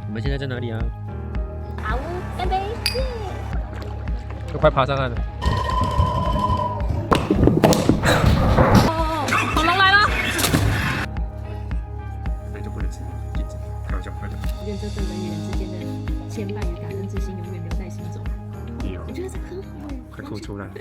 我们现在在哪里啊？好，干杯！都快爬上岸了。哦，恐龙来了！那就不能吃，禁止，开玩笑，开玩笑。愿这对人与人之间的牵绊与感恩之心永远留在心中。我觉得这很好哎，快哭出来了。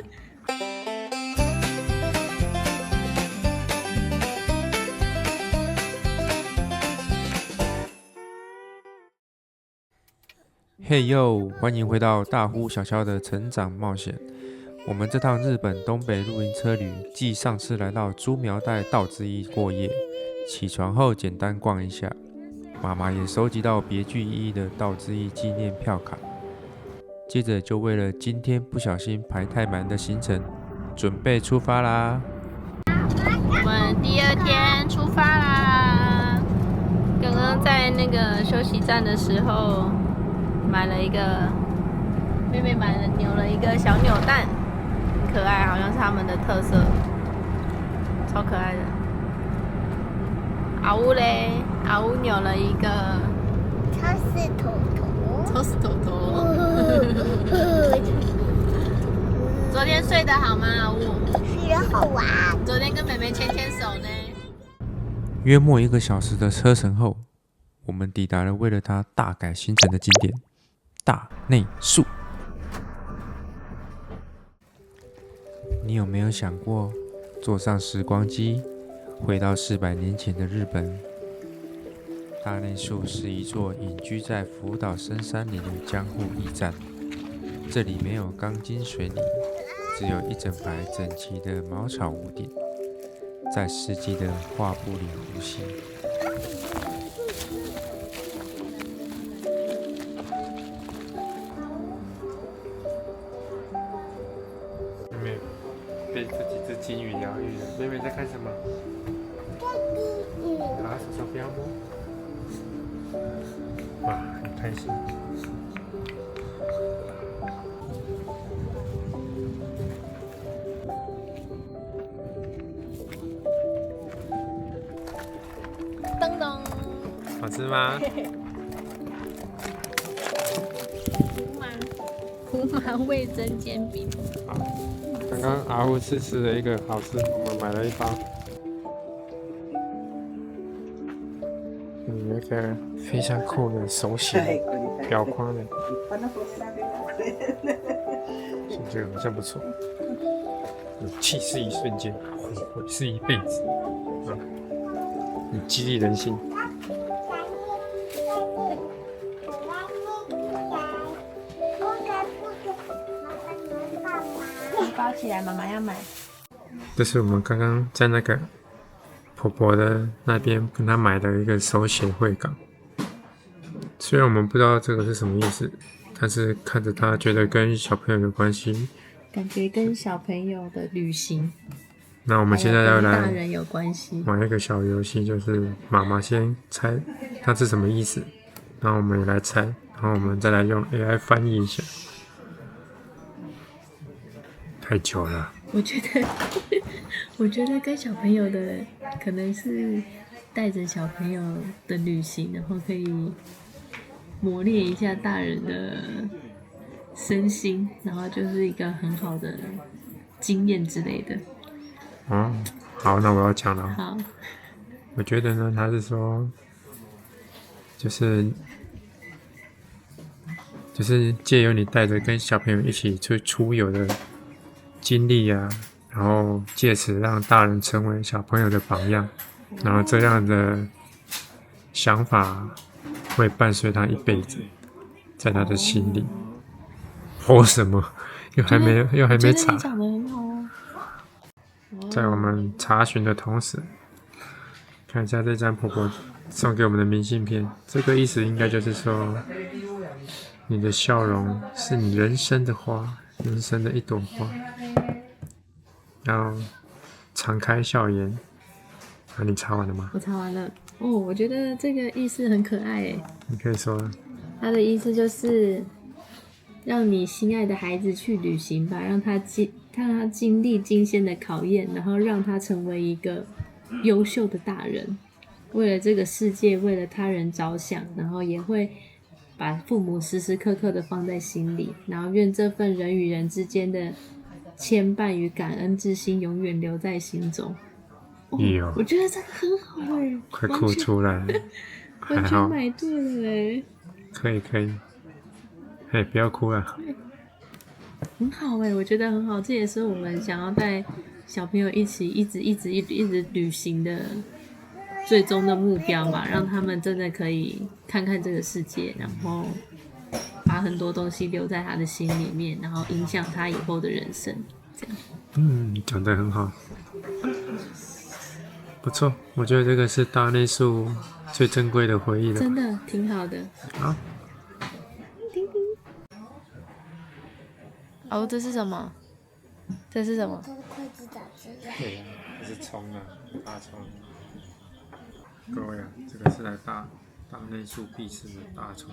嘿呦，欢迎回到大呼小肖的成长冒险。我们这趟日本东北露营车旅，继上次来到猪苗代道之驿过夜，起床后简单逛一下，妈妈也收集到别具意义的道之驿纪念票卡。接着就为了今天不小心排太满的行程，准备出发啦！我们第二天出发啦！刚刚在那个休息站的时候，妹妹扭了一个小扭蛋，很可爱，好像是他们的特色，超可爱的。阿乌嘞，阿乌扭了一个超市头头，超市头头。昨天睡得好吗，阿乌？睡得好啊！昨天跟妹妹牵牵手呢。约莫1个小时的车程后，我们抵达了为了它大改行程的景点大内宿。你有没有想过，坐上时光机，回到400年前的日本？大内宿是一座隐居在福岛深山里的江户驿站，这里没有钢筋水泥，只有一整排整齐的茅草屋顶，在四季的画布里呼吸。妹妹被这几只金鱼疗愈了。妹妹在看什么？啊，手手不要摸。哇，很开心。噔噔，好吃吗？胡麻味噌煎饼。好，刚刚阿虎吃了一个好吃，我们买了一包。有一个非常酷的手写表框的，这个好像不错。气是一瞬间，悔是一辈子。你激励人心。包起来，妈妈要买。这是我们刚刚在那个婆婆的那边跟她买的一个手写会稿。虽然我们不知道这个是什么意思，但是看着它，觉得跟小朋友有关系。感觉跟小朋友的旅行，那我们现在要跟大来人有关系。玩一个小游戏，就是妈妈先猜它是什么意思，然后我们也来猜，然后我们再来用 AI 翻译一下。太久了。我觉得跟小朋友的可能是带着小朋友的旅行，然后可以磨练一下大人的身心，然后就是一个很好的经验之类的。哦，好，那我要讲了。好，我觉得呢，他是说，就是借由你带着跟小朋友一起去出游的经历啊，然后借此让大人成为小朋友的榜样，然后这样的想法会伴随他一辈子，在他的心里。哦，什么？又还没查。你讲得很好啊。在我们查询的同时，看一下这张婆婆送给我们的明信片，这个意思应该就是说，你的笑容是你人生的花，人生的一朵花，要常开笑颜。啊，你查完了吗？我查完了。哦，我觉得这个意思很可爱诶。你可以说了。他的意思就是让你心爱的孩子去旅行吧，让他经历新鲜的考验，然后让他成为一个优秀的大人。为了这个世界，为了他人着想，然后也会把父母时时刻刻的放在心里，然后愿这份人与人之间的牵绊与感恩之心永远留在心中。有，我觉得这个很好哎，快哭出来了，完全买对了哎，可以，嘿，不要哭了，很好哎，我觉得很好，这也是我们想要带小朋友一直旅行的最终的目标嘛，让他们真的可以看看这个世界，然后把很多东西留在他的心里面，然后影响他以后的人生，这样。讲得很好，不错，我觉得这个是大内宿最珍贵的回忆了，真的挺好的。好。哦，这是什么？这是什么？这是筷子打字的。对呀，这是葱啊，大葱。各位啊，这个是来大内宿必吃的大葱，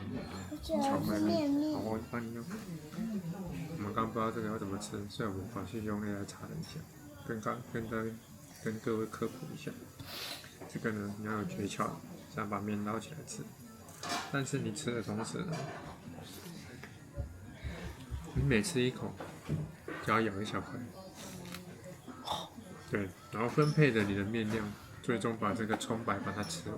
荞麦面。好，我帮你用。我们刚不知道这个要怎么吃，所以我们跑去用力来查了一下，跟各位科普一下。这个呢，你要有诀窍，这样把面捞起来吃。但是你吃的同时呢，你每吃一口就要咬一小块。对，然后分配着你的面量，最终把这个葱白把它吃完。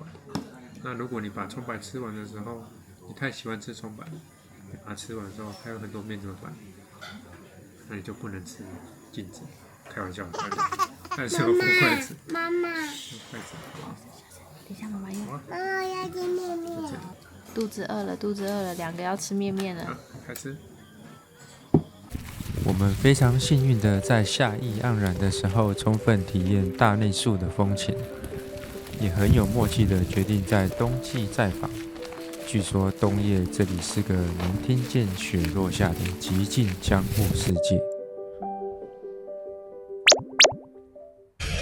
那如果你把葱白吃完的时候，你太喜欢吃葱白，你把它吃完之后还有很多面怎么办？那你就不能吃，禁止。开玩笑，但是我扶筷子。妈妈，筷子，好吧。等一下，妈妈用。妈妈要吃面面。肚子饿了，两个要吃面面了。开始。我们非常幸运的在夏意盎然的时候，充分体验大内宿的风情，也很有默契的决定在冬季再访。据说冬夜这里是个能听见雪落下的极尽江户世界。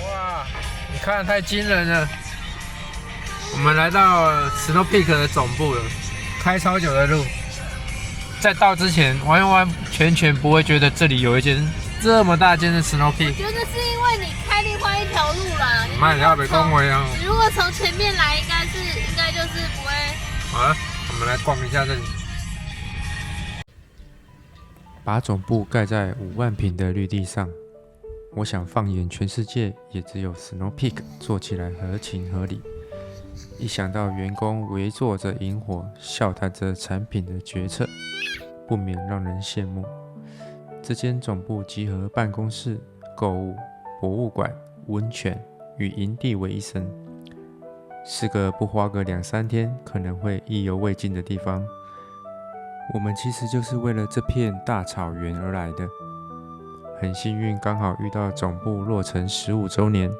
哇，你看太惊人了！我们来到 Snow Peak 的总部了，开超久的路。在到之前，完全不会觉得这里有一间这么大间的 Snow Peak。我觉得是因为你开另外一条路啦。慢要被恭维啊！你如果从前面来，应该就是不会。好了，我们来逛一下这里。把总部盖在5万坪的绿地上，我想放眼全世界，也只有 Snow Peak 做起来合情合理。一想到员工围坐着萤火，笑谈着产品的决策，不免让人羡慕。这间总部集合办公室、购物、博物馆、温泉与营地为一身，是个不花个2-3天可能会意犹未尽的地方。我们其实就是为了这片大草原而来的。很幸运，刚好遇到总部落成15周年。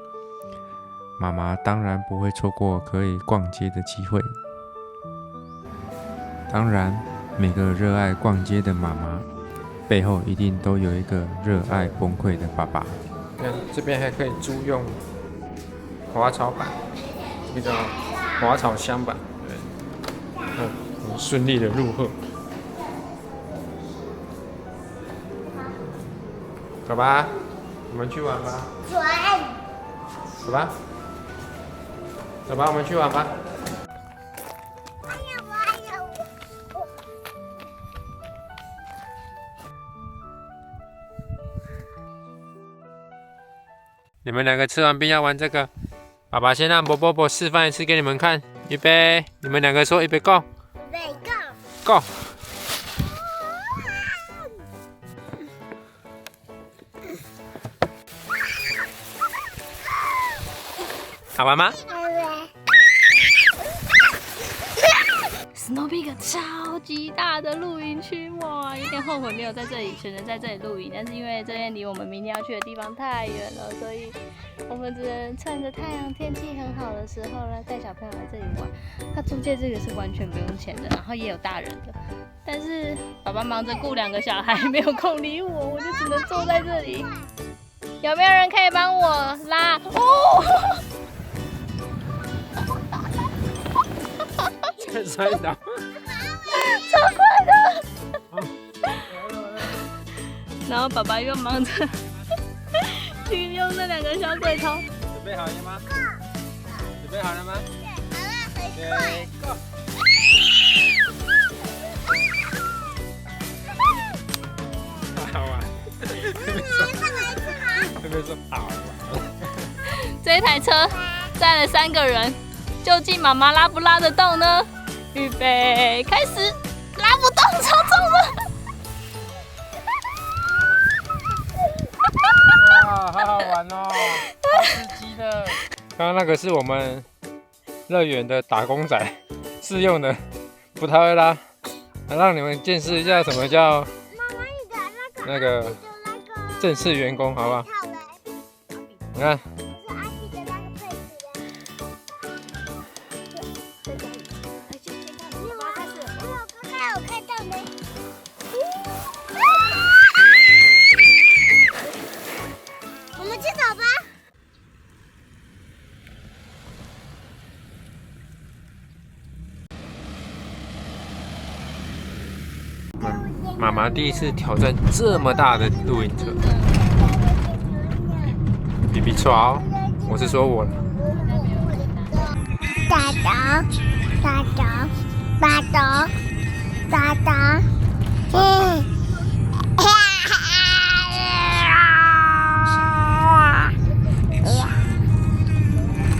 妈妈当然不会错过可以逛街的机会。当然，每个热爱逛街的妈妈背后一定都有一个热爱崩溃的爸爸。这边还可以租用滑草板，这个叫滑草箱板，对，很顺利的入货。走吧，我们去玩吧。走吧。走吧，我们去玩吧。你们两个吃完冰要玩这个，爸爸先让波波示范一次给你们看。预备，你们两个说预备 go。go。好玩吗？Snow Peak 超级大的露营区，哇，有点后悔没有在这里选择在这里露营，但是因为这边离我们明天要去的地方太远了，所以我们只能趁着太阳天气很好的时候呢，带小朋友来这里玩。它租借这个是完全不用钱的，然后也有大人的，但是爸爸忙着顾2个小孩，没有空理我，我就只能坐在这里。有没有人可以帮我拉？哦！摔倒，超快的。然后爸爸又忙着去用那2个小鬼头。准备好了吗？准备好了吗？好玩。这边说好玩。这一台车载了3个人，究竟妈妈拉不拉得动呢？预备，开始！拉不动，超重了！哇，好好玩哦，好刺激的。刚刚那个是我们乐园的打工仔试用的，不太会拉，让你们见识一下什么叫那个正式员工，好不好？你看。我们去找吧。妈妈第一次挑战这么大的露营车，比比错哦，我是说我了。大刀，大刀，大刀，大刀，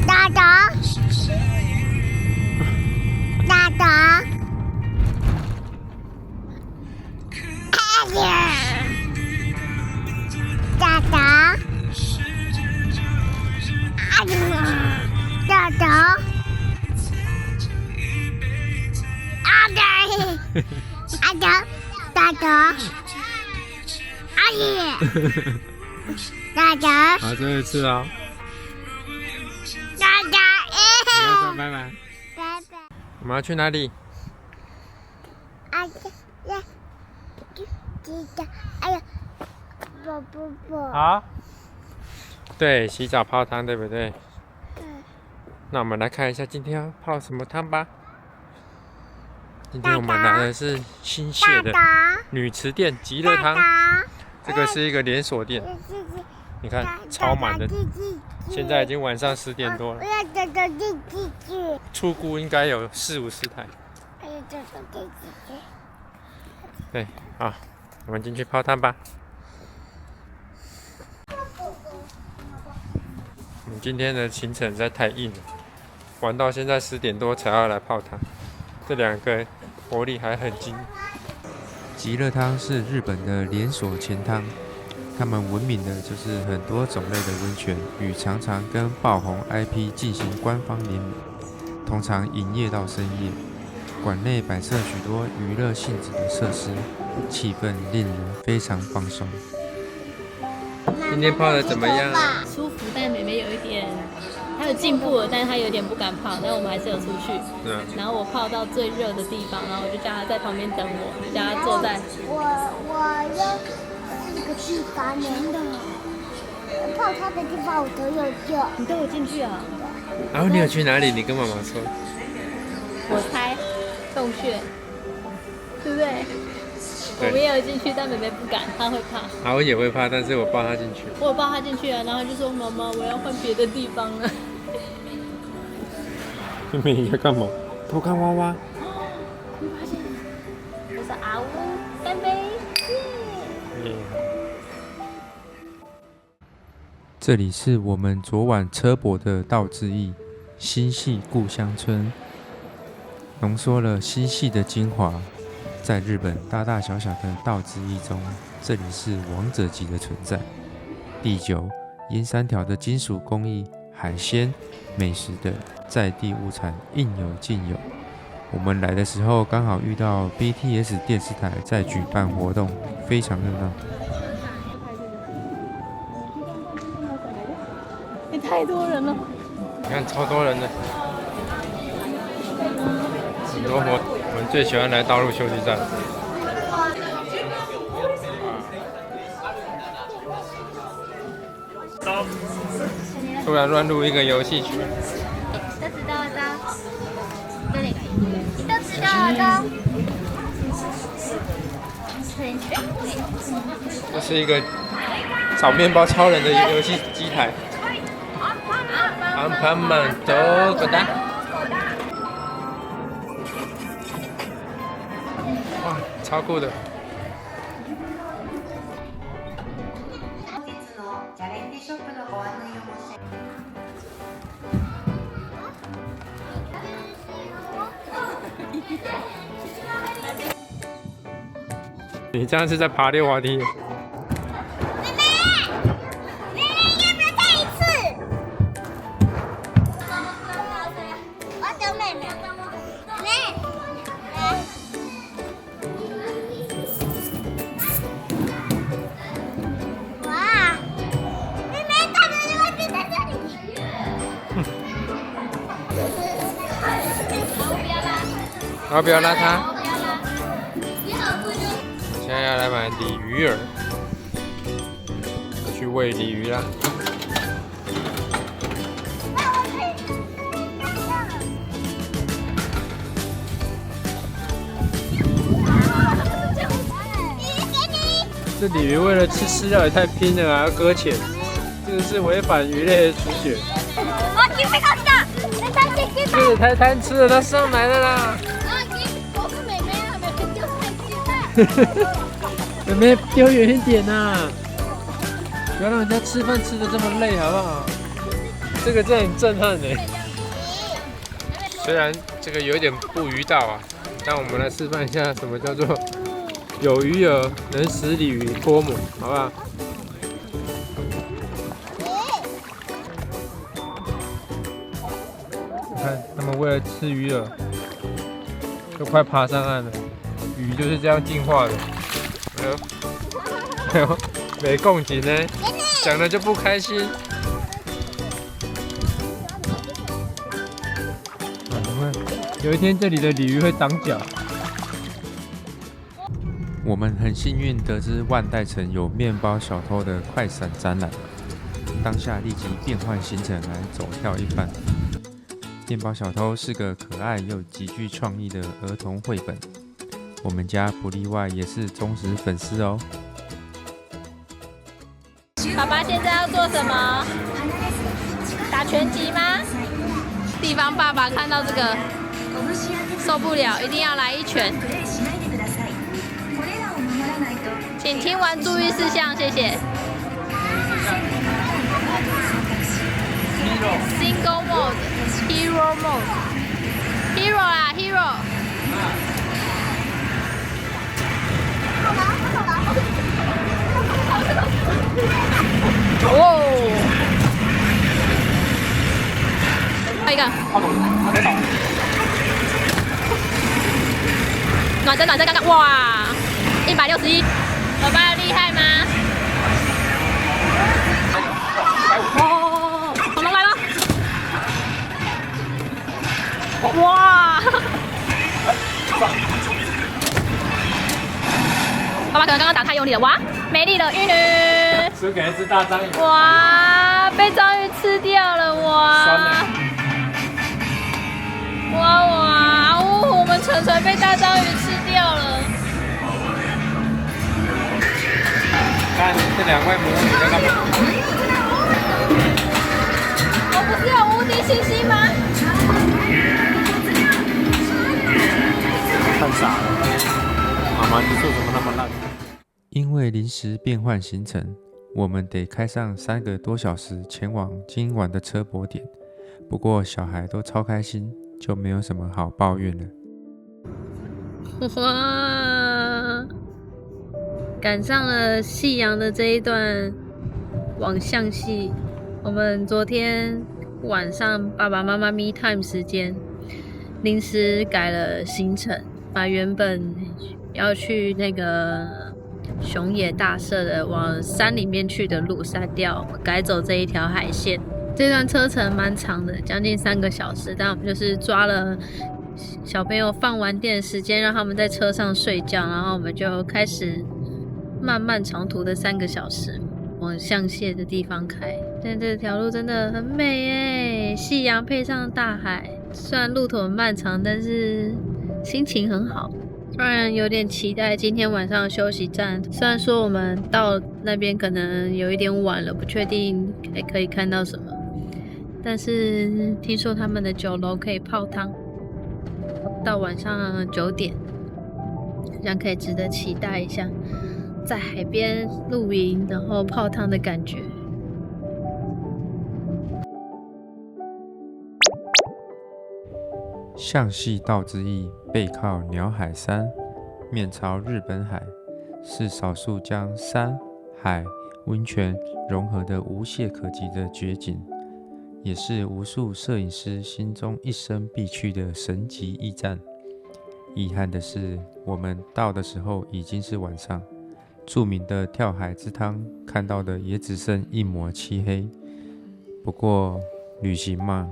大刀，大刀，大刀，大刀。阿德，大德，阿姨，大德，好，最后一次哦。大德，要说拜拜。拜拜。我们要去哪里？阿德，呀，记得，哎呀，不。好。对，洗澡泡汤，对不对？嗯。那我们来看一下今天要泡什么汤吧。今天我们来的是新泻的女池店极乐汤，这个是一个连锁店，你看超满的，现在已经晚上10点多了，出估应该有40-50台。对，好，我们进去泡汤吧。我们今天的行程实在太硬了，玩到现在10点多才要来泡汤，这2个活力还很精。极乐汤是日本的连锁钱汤，他们闻名的就是很多种类的温泉，与常常跟爆红 IP 进行官方联名，通常营业到深夜。馆内摆设许多娱乐性质的设施，气氛令人非常放松。今天泡的怎么样？舒服，但妹妹有一点，她有进步了，但是她有点不敢泡，但我们还是有出去。然后我泡到最热的地方，然后我就叫她在旁边等我，叫她坐在。我要这个地方黏的，泡它的地方我都有救。你带我进去啊？然后你有去哪里？你跟妈妈说。我猜洞穴，对不对？我们也有进去，但妹妹不敢，她会怕。啊，我也会怕，但是我抱她进去。我有抱她进去啊，然后就说妈妈，我要换别的地方了。妹妹你在干嘛？偷看娃娃。我说啊呜，干杯！这里是我们昨晚车泊的道之驿新系故乡村，浓缩了新系的精华。在日本大大小小的道之驿中，这里是王者级的存在。第9，沿3条的金属工艺、海鲜、美食的在地物产应有尽有。我们来的时候刚好遇到 BTS 电视台在举办活动，非常热闹。也太多人了，你看超多人的，很多我们最喜欢来道路休息站。突然乱入一个游戏区。这是一个找面包超人的游戏机台。安盘满都个蛋。哇，超酷的！你这样是在爬溜滑梯。然后不要拉它。现在要来买鲤鱼饵，去喂鲤鱼啦。这鲤鱼为了吃饲料也太拼了啊，要搁浅，这个是违反鱼类的直觉。这也太贪吃了，它上来了啦！妹妹丢远一点呐，不要让人家吃饭吃得这么累，好不好？这个真的很震撼哎。虽然这个有一点不鱼道啊，但我们来示范一下什么叫做有鱼饵能使鲤鱼脱母，好不好？你看，他们为了吃鱼饵，都快爬上岸了。鱼就是这样进化的。哎呦，没共情呢，讲了就不开心。因为有一天这里的鲤鱼会长脚。我们很幸运得知万代城有面包小偷的快闪展览，当下立即变换行程来走跳一番。面包小偷是个可爱又极具创意的儿童绘本，我们家不例外，也是忠实粉丝哦。爸爸现在要做什么？打拳击吗？地方爸爸看到这个受不了，一定要来一拳。请听完注意事项，谢谢。Single mode, hero mode, hero 啦 hero。哦，还有一个。暖身，刚刚哇，161，爸爸厉害吗？哦，恐龙来了！哇！爸爸可能刚刚打太用力了，哇，没力了，玉女。输给一只大章鱼。哇，被章鱼吃掉了，哇！酸了。哇！哦，我们晨晨被大章鱼吃掉了。看这两位母女在干嘛？我不是有无敌星星吗？看傻了，妈妈，你做什么那么烂？因为临时变换行程，我们得开上3个多小时前往今晚的车泊点。不过小孩都超开心，就没有什么好抱怨了。哇！赶上了夕阳的这一段网相戏。我们昨天晚上爸爸妈妈 me time 时间，临时改了行程，把原本要去那个熊野大社的往山里面去的路删掉，改走这一条海线。这段车程蛮长的，将近3个小时，但我们就是抓了小朋友放完电的时间，让他们在车上睡觉，然后我们就开始漫漫长途的3个小时往象蟹的地方开。但这条路真的很美耶，夕阳配上大海，虽然路途很漫长，但是心情很好。突然有点期待今天晚上的休息站，虽然说我们到那边可能有一点晚了，不确定还可以看到什么，但是听说他们的酒楼可以泡汤，到晚上9点。这样可以值得期待一下，在海边露营然后泡汤的感觉。向西道之驿背靠鸟海山，面朝日本海，是少数将山、海、温泉融合的无懈可击的绝景，也是无数摄影师心中一生必去的神级驿站。遗憾的是，我们到的时候已经是晚上，著名的跳海之汤看到的也只剩一抹漆黑。不过旅行嘛，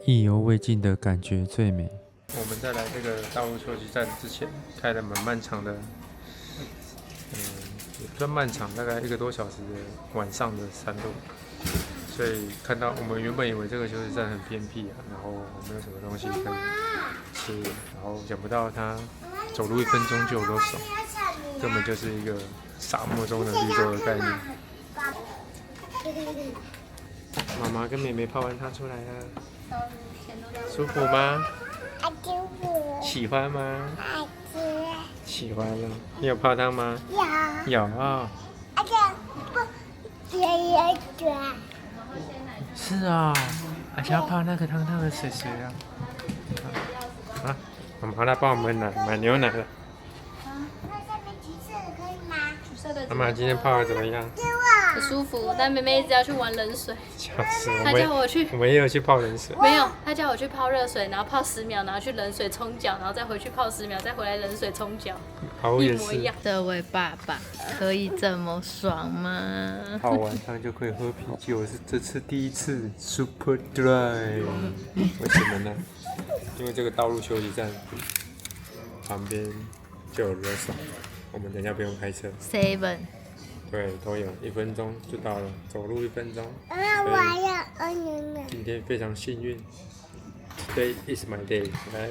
意犹未尽的感觉最美。我们在来这个大陆休息站之前，开了蛮漫长的，也不算漫长，大概1个多小时的晚上的山路。所以看到我们原本以为这个休息站很偏僻啊，然后没有什么东西可以吃，然后想不到它走路1分钟就有多爽，根本就是一个沙漠中的绿洲的概念。妈妈跟妹妹泡完汤出来了，舒服吗？喜欢吗？喜欢了。你有泡汤吗？有啊。是啊，而且要泡那个汤汤的水水啊。啊，妈妈来帮我们买牛奶了。妈妈今天泡的怎么样？很舒服，但妹妹一直要去玩冷水。笑死我！她叫我去，我们也有去泡冷水。没有，她叫我去泡热水，然后泡10秒，然后去冷水冲脚，然后再回去泡10秒，再回来冷水冲脚，一模一样。这位爸爸可以这么爽吗？泡完汤就可以喝啤酒，是这次第一次 Super Dry。为什么呢？因为这个道路休息站旁边就有热爽，我们等一下不用开车。7。对，都有1分钟就到了，走路1分钟。我还要喝牛奶。今天非常幸运 ，Today is my day。来，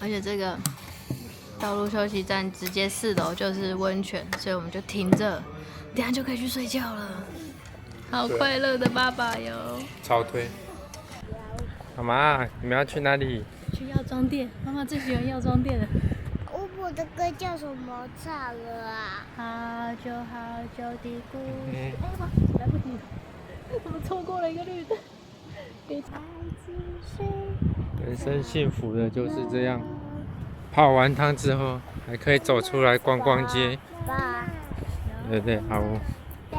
而且这个道路休息站直接4楼就是温泉，所以我们就停着，等下就可以去睡觉了。好快乐的爸爸哟！超推。妈妈，你们要去哪里？去药妆店，妈妈最喜欢药妆店了。我的歌叫什么唱了啊？好久好久的故事。哎妈，来不及了，我们错过了一个绿灯。人生幸福的就是这样，泡完汤之后还可以走出来逛逛街。爸，对对，好哦。对。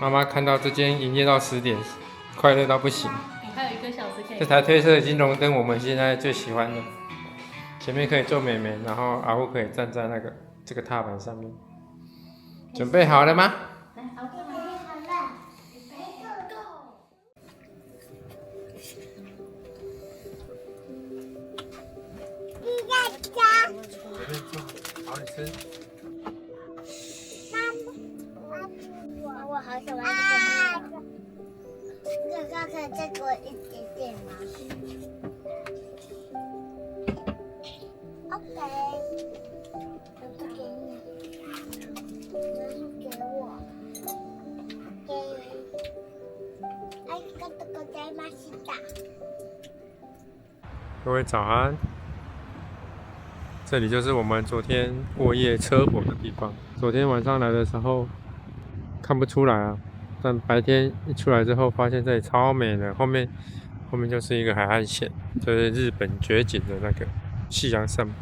妈妈看到这间营业到10点，快乐到不行。还有1个小时可以。这台推车已经荣登我们现在最喜欢的，前面可以坐美美，然后阿虎可以站在这个踏板上面。准备好了吗？随便坐，好你吃。我好喜欢这个。哥可以再给我一点点吗？OK， 这是给你，这是给我，ありがとうございました。各位早安，这里就是我们昨天过夜车泊的地方。昨天晚上来的时候看不出来啊，但白天一出来之后，发现这里超美的。后面就是一个海岸线，这是日本绝景的那个夕阳山脉。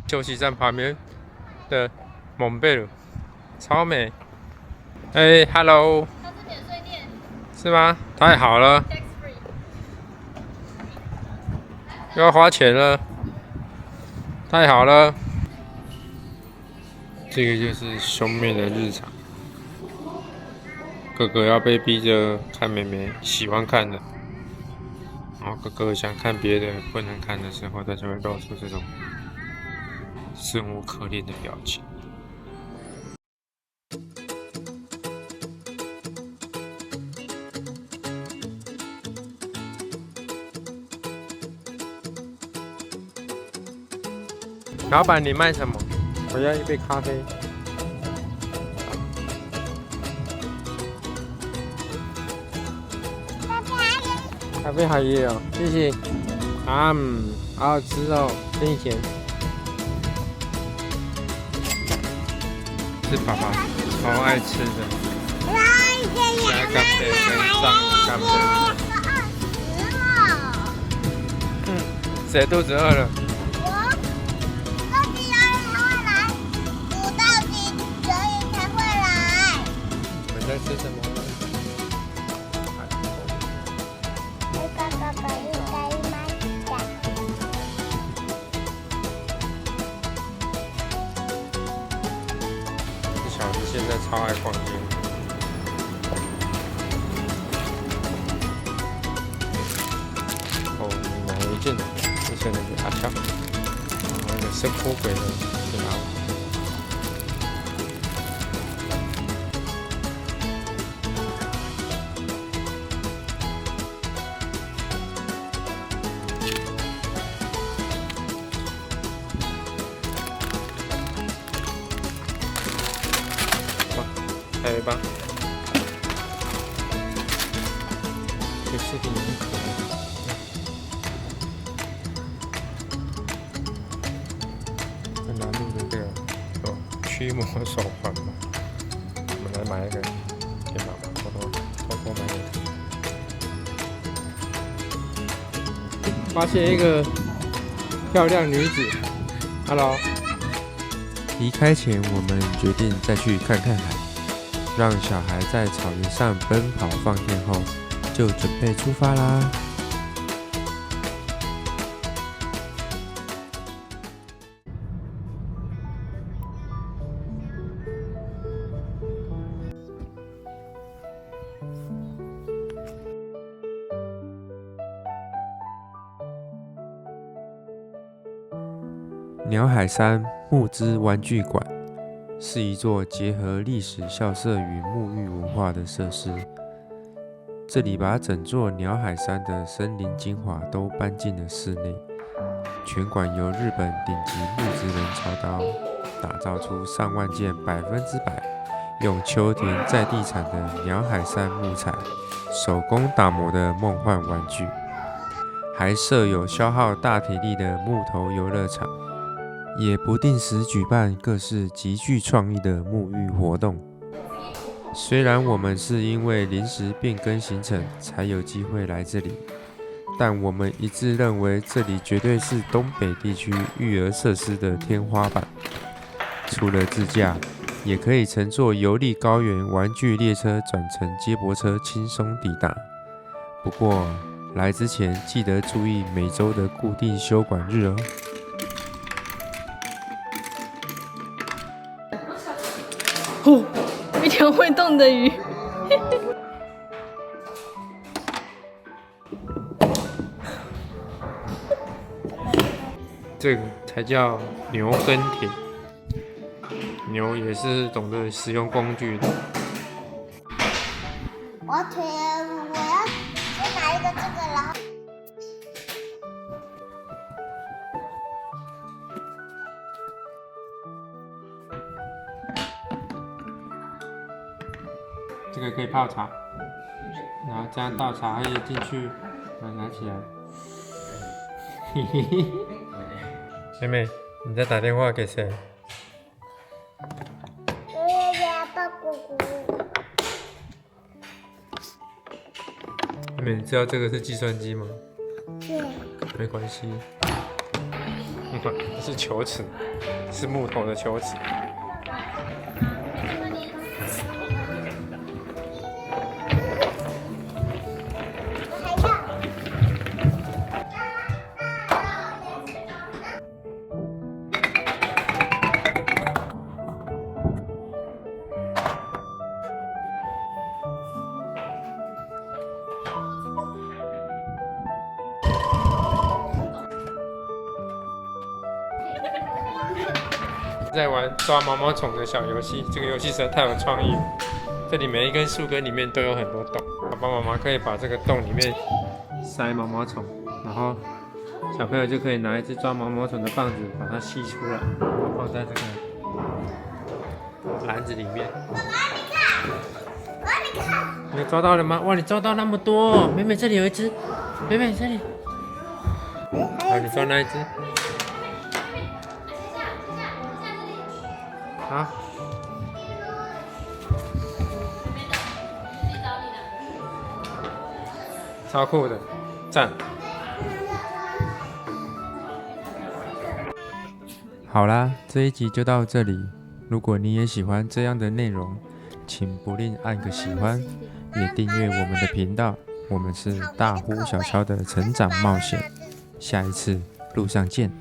休息站旁边的蒙贝鲁，超美。哎 ，Hello， 它是免税店，是吗？太好了， tax free。又要花钱了，太好了。这个就是兄妹的日常。哥哥要被逼着看妹妹喜欢看的，然后哥哥想看别的不能看的时候，他就会露出这种生无可恋的表情。老板，你卖什么？我要一杯咖啡。咖啡好耶哦，谢谢。好好吃哦，给你钱。是爸爸超爱吃的，加咖啡跟上咖啡。谁肚子饿了？我到底有人才会来？我到底有人才会来？你们在吃什么？爸爸应该买的。这小子现在超爱逛街。哦，你买了一件，就是那个阿飘，然后那个生活鬼的给他。还有一包，这视频也很可爱。在南路的这个驱魔手环嘛，我们来买一个给妈妈偷偷买一个。发现一个漂亮女子 ，Hello。离开前，我们决定再去看看海。让小孩在草原上奔跑放电后，就准备出发啦。鸟海山木之玩具馆是一座结合历史校舍与沐浴文化的设施。这里把整座鸟海山的森林精华都搬进了室内。全馆由日本顶级木职人操刀，打造出上万件100%用秋田在地产的鸟海山木材手工打磨的梦幻玩具，还设有消耗大体力的木头游乐场。也不定时举办各式极具创意的沐浴活动。虽然我们是因为临时变更行程才有机会来这里，但我们一致认为这里绝对是东北地区育儿设施的天花板。除了自驾，也可以乘坐游历高原玩具列车转乘接驳车轻松抵达。不过来之前记得注意每周的固定休馆日哦。哦，一条会动的鱼。这个才叫牛耕田，牛也是懂得使用工具的。我要先拿一个这个，然后这个可以泡茶，然后这样倒茶叶进去，拿起来。嘿嘿嘿。妹妹，你在打电话给谁？抱姑姑。妹妹，你知道这个是计算机吗？对。没关系。这是球尺，是木头的球尺。在玩抓毛毛虫的小游戏，这个游戏实在太有创意了。这里每一根树根里面都有很多洞，爸爸妈妈可以把这个洞里面塞毛毛虫，然后小朋友就可以拿一只抓毛毛虫的棒子把它吸出来，放在这个篮子里面。你抓到了吗？哇，你抓到那么多！妹妹这里有一只，妹妹这里。好，你抓那一只。好。超酷的，赞！好啦，这一集就到这里。如果你也喜欢这样的内容，请不吝按个喜欢，也订阅我们的频道。我们是大呼小敲的成长冒险，下一次路上见。